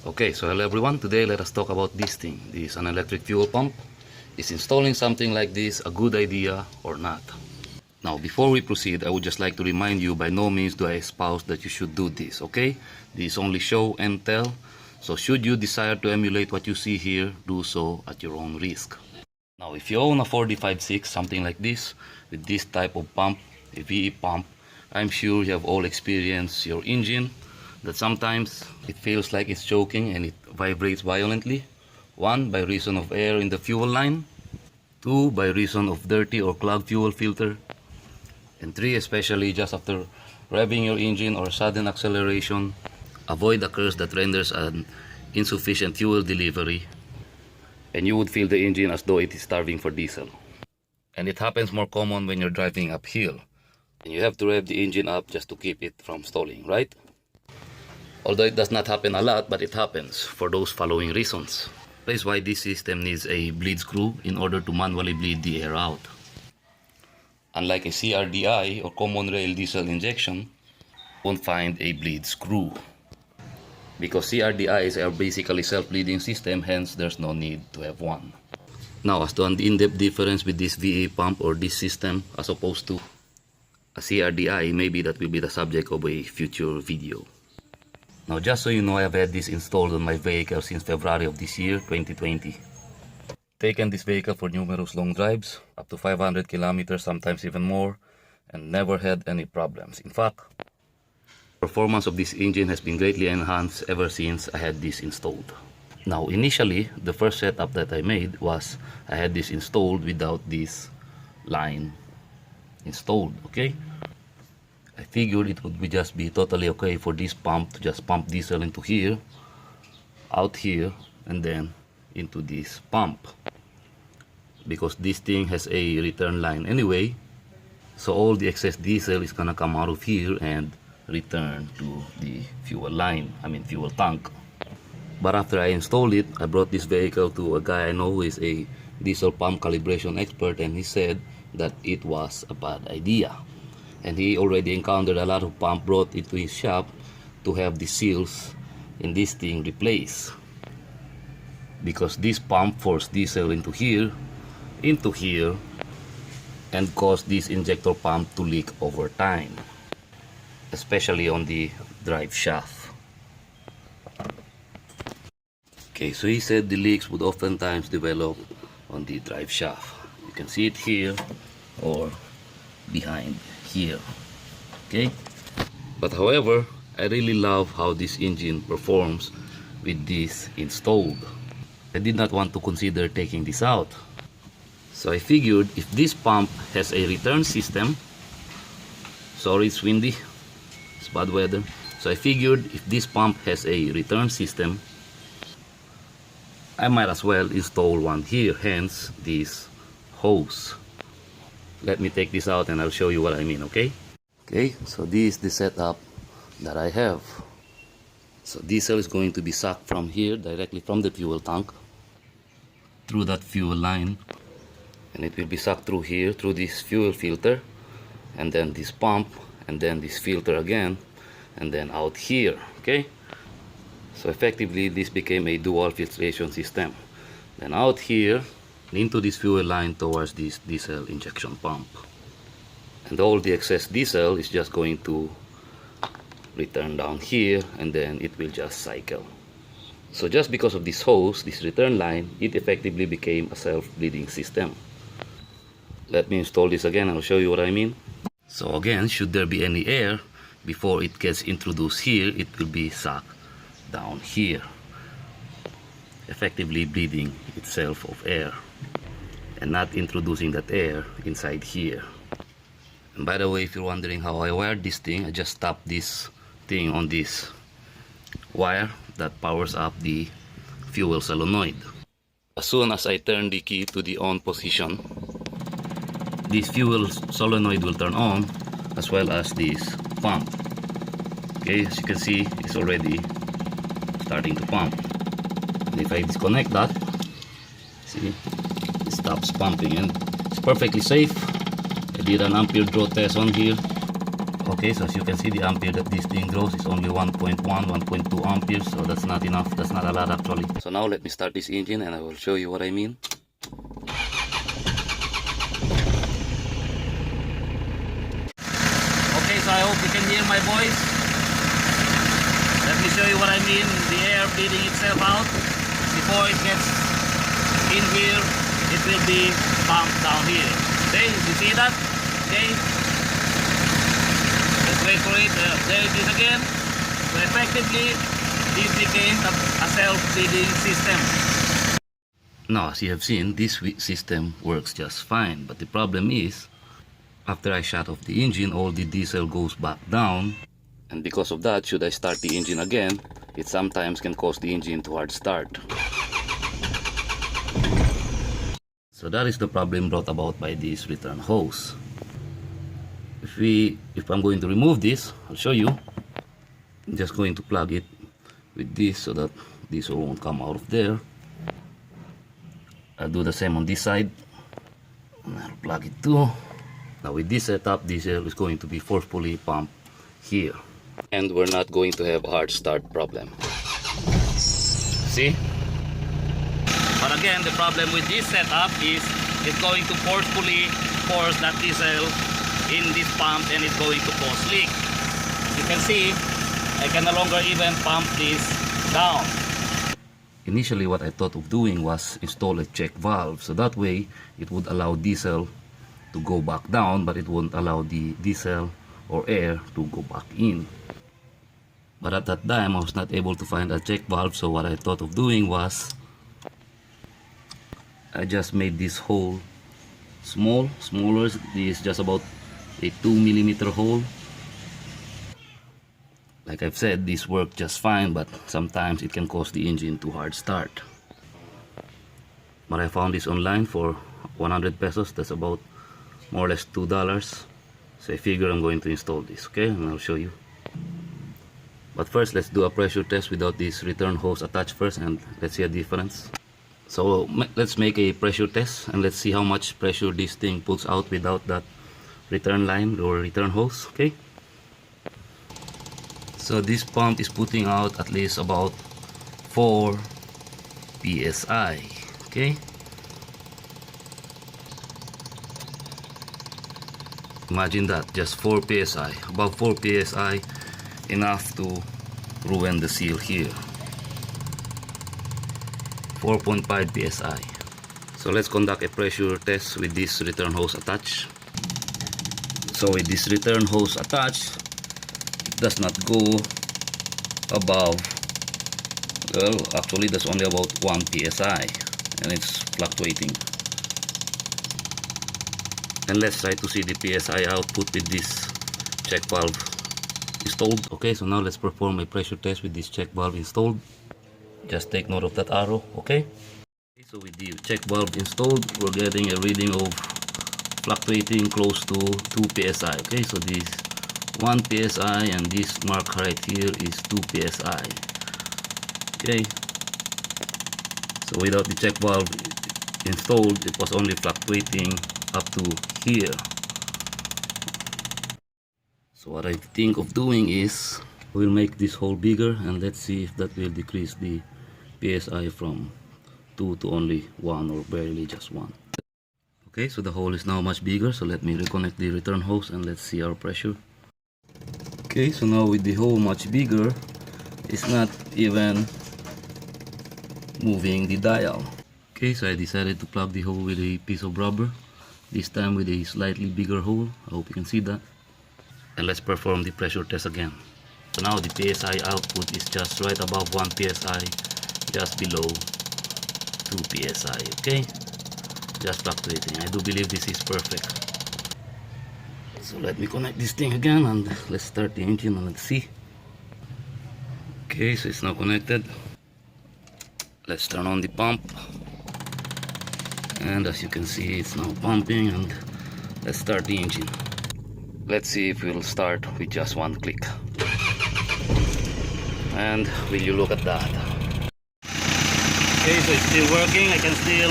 Okay, so hello everyone. Today let us talk about this thing. This an electric fuel pump. Is installing something like this a good idea or not? Now, before we proceed, I would just like to remind you, by no means do I espouse that you should do this, okay? This is only show and tell. So should you desire to emulate what you see here, do so at your own risk. Now, if you own a 4D56, something like this, with this type of pump, a VE pump, I'm sure you have all experienced your engine, that sometimes it feels like it's choking and it vibrates violently. 1, by reason of air in the fuel line. 2, by reason of dirty or clogged fuel filter. And 3, especially just after revving your engine or sudden acceleration, avoid a curse that renders an insufficient fuel delivery, and you would feel the engine as though it is starving for diesel. And it happens more common when you're driving uphill, and you have to rev the engine up just to keep it from stalling, right? Although it does not happen a lot, but it happens for those following reasons. That is why this system needs a bleed screw in order to manually bleed the air out. Unlike a CRDI or common rail diesel injection, you won't find a bleed screw, because CRDIs are basically self-bleeding system, hence there's no need to have one. Now, as to the in-depth difference with this VA pump or this system as opposed to a CRDI, maybe that will be the subject of a future video. Now, just so you know, I've had this installed on my vehicle since February of this year, 2020. Taken this vehicle for numerous long drives, up to 500 kilometers, sometimes even more, and never had any problems. In fact, performance of this engine has been greatly enhanced ever since I had this installed. Now, initially, the first setup that I made was I had this installed without this line installed, okay? I figured it would just be totally okay for this pump to just pump diesel into here, out here, and then into this pump, because this thing has a return line anyway, so all the excess diesel is gonna come out of here and return to the fuel line, fuel tank. But after I installed it, I brought this vehicle to a guy I know who is a diesel pump calibration expert, and he said that it was a bad idea. And he already encountered a lot of pump brought into his shop to have the seals in this thing replaced, because this pump forced diesel into here, and caused this injector pump to leak over time, especially on the drive shaft. Okay, so he said the leaks would oftentimes develop on the drive shaft. You can see it here or behind here, okay? But however, I really love how this engine performs with this installed. I did not want to consider taking this out. So I figured if this pump has a return system, sorry it's windy, it's bad weather. So I figured if this pump has a return system, I might as well install one here, hence this hose. Let me take this out and I'll show you what I mean, okay? Okay, so this is the setup that I have. So diesel is going to be sucked from here, directly from the fuel tank, through that fuel line, and it will be sucked through here, through this fuel filter, and then this pump, and then this filter again, and then out here, okay? So effectively, this became a dual filtration system. Then out here, into this fuel line towards this diesel injection pump. And all the excess diesel is just going to return down here, and then it will just cycle. So just because of this hose, this return line, it effectively became a self-bleeding system. Let me install this again, I'll show you what I mean. So again, should there be any air, before it gets introduced here, it will be sucked down here, effectively bleeding itself of air, and not introducing that air inside here. And by the way, if you're wondering how I wired this thing, I just tapped this thing on this wire that powers up the fuel solenoid. As soon as I turn the key to the on position, this fuel solenoid will turn on, as well as this pump. Okay, as you can see, it's already starting to pump. And if I disconnect that, see, it stops pumping, and it's perfectly safe. I did an ampere draw test on here. Okay, so as you can see, the ampere that this thing draws is only 1.1, 1.2 amperes, so that's not enough. That's not a lot actually. So now let me start this engine and I will show you what I mean. Okay, so I hope you can hear my voice. Let me show you what I mean. The air bleeding itself out. Before it gets in here, it will be pumped down here. Okay, you see that? Okay. Let's wait for it. There it is again. So effectively, this became a self-bleeding system. Now, as you have seen, this system works just fine. But the problem is, after I shut off the engine, all the diesel goes back down. And because of that, should I start the engine again, it sometimes can cause the engine to hard start. So that is the problem brought about by this return hose. If I'm going to remove this, I'll show you. I'm just going to plug it with this so that diesel won't come out of there. I'll do the same on this side. And I'll plug it too. Now with this setup, diesel is going to be forcefully pumped here. And we're not going to have a hard start problem. See? But again, the problem with this setup is it's going to forcefully force that diesel in this pump and it's going to cause leak. You can see, I can no longer even pump this down. Initially, what I thought of doing was install a check valve. So that way, it would allow diesel to go back down, but it won't allow the diesel or air to go back in. But at that time, I was not able to find a check valve, so what I thought of doing was I just made this hole smaller. This is just about a 2mm hole. Like I've said, this worked just fine, but sometimes it can cause the engine to hard start. But I found this online for 100 pesos. That's about more or less $2. So I figure I'm going to install this, okay? And I'll show you. But first, let's do a pressure test without this return hose attached first, and let's see a difference. So let's make a pressure test and let's see how much pressure this thing puts out without that return line or return hose, okay? So this pump is putting out at least about 4 psi, okay? Imagine that, just 4 psi, above 4 psi, enough to ruin the seal here. 4.5 psi. So let's conduct a pressure test with this return hose attached. So with this return hose attached, it does not go above, well, actually that's only about 1 psi, and it's fluctuating. And let's try to see the psi output with this check valve installed. Okay, so now let's perform a pressure test with this check valve installed. Just take note of that arrow, okay? So with the check valve installed, we're getting a reading of fluctuating close to 2 psi. Okay, so this 1 psi and this mark right here is 2 psi. Okay, so without the check valve installed, it was only fluctuating up to here. So what I think of doing is we'll make this hole bigger and let's see if that will decrease the psi from 2 to only 1 or barely just 1. Okay, so the hole is now much bigger, so let me reconnect the return hose and let's see our pressure. Okay, so now with the hole much bigger, it's not even moving the dial. Okay, so I decided to plug the hole with a piece of rubber, this time with a slightly bigger hole. I hope you can see that. And let's perform the pressure test again. So now the psi output is just right above 1 psi, just below 2 psi, okay? Just fluctuating. I do believe this is perfect. So let me connect this thing again and let's start the engine and let's see. Okay, so it's now connected. Let's turn on the pump. And as you can see, it's now pumping, and let's start the engine. Let's see if we'll start with just one click. And will you look at that? Okay, so it's still working. I can still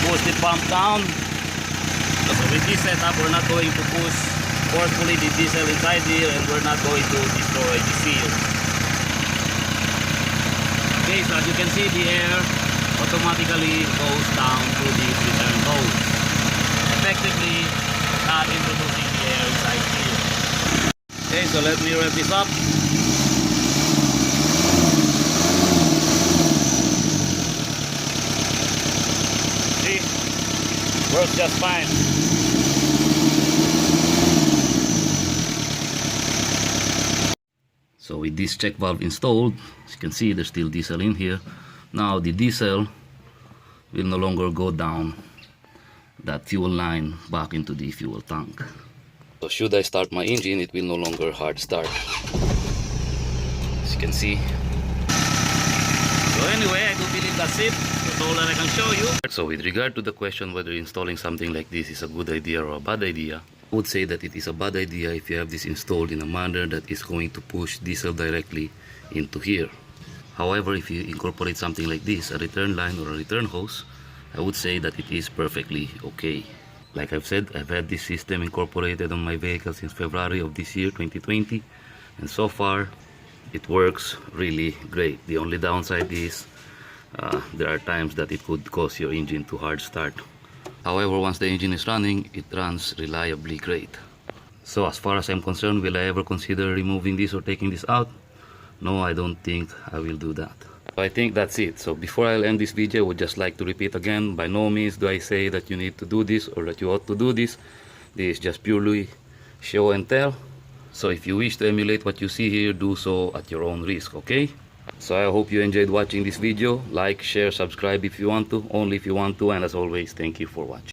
push the pump down. So with this setup, we're not going to push forcefully the diesel inside here, and we're not going to destroy the seal. Okay, so as you can see, the air automatically goes down to the return hose, effectively not introducing the air inside here. Okay, so let me wrap this up. See, works just fine. So with this check valve installed, as you can see, there's still diesel in here. Now the diesel will no longer go down that fuel line back into the fuel tank. So should I start my engine, it will no longer hard start, as you can see. So anyway, I do believe that's it. That's all that I can show you. So with regard to the question whether installing something like this is a good idea or a bad idea, I would say that it is a bad idea if you have this installed in a manner that is going to push diesel directly into here. However, if you incorporate something like this, a return line or a return hose, I would say that it is perfectly okay. Like I've said, I've had this system incorporated on my vehicle since February of this year, 2020, and so far it works really great. The only downside is there are times that it could cause your engine to hard start. However, once the engine is running, it runs reliably great. So as far as I'm concerned, will I ever consider removing this or taking this out? No, I don't think I will do that. I think that's it. So before I'll end this video, I would just like to repeat again, by no means do I say that you need to do this or that you ought to do this. This is just purely show and tell. So if you wish to emulate what you see here, do so at your own risk, okay? So I hope you enjoyed watching this video. Like, share, subscribe if you want to, only if you want to, and as always, thank you for watching.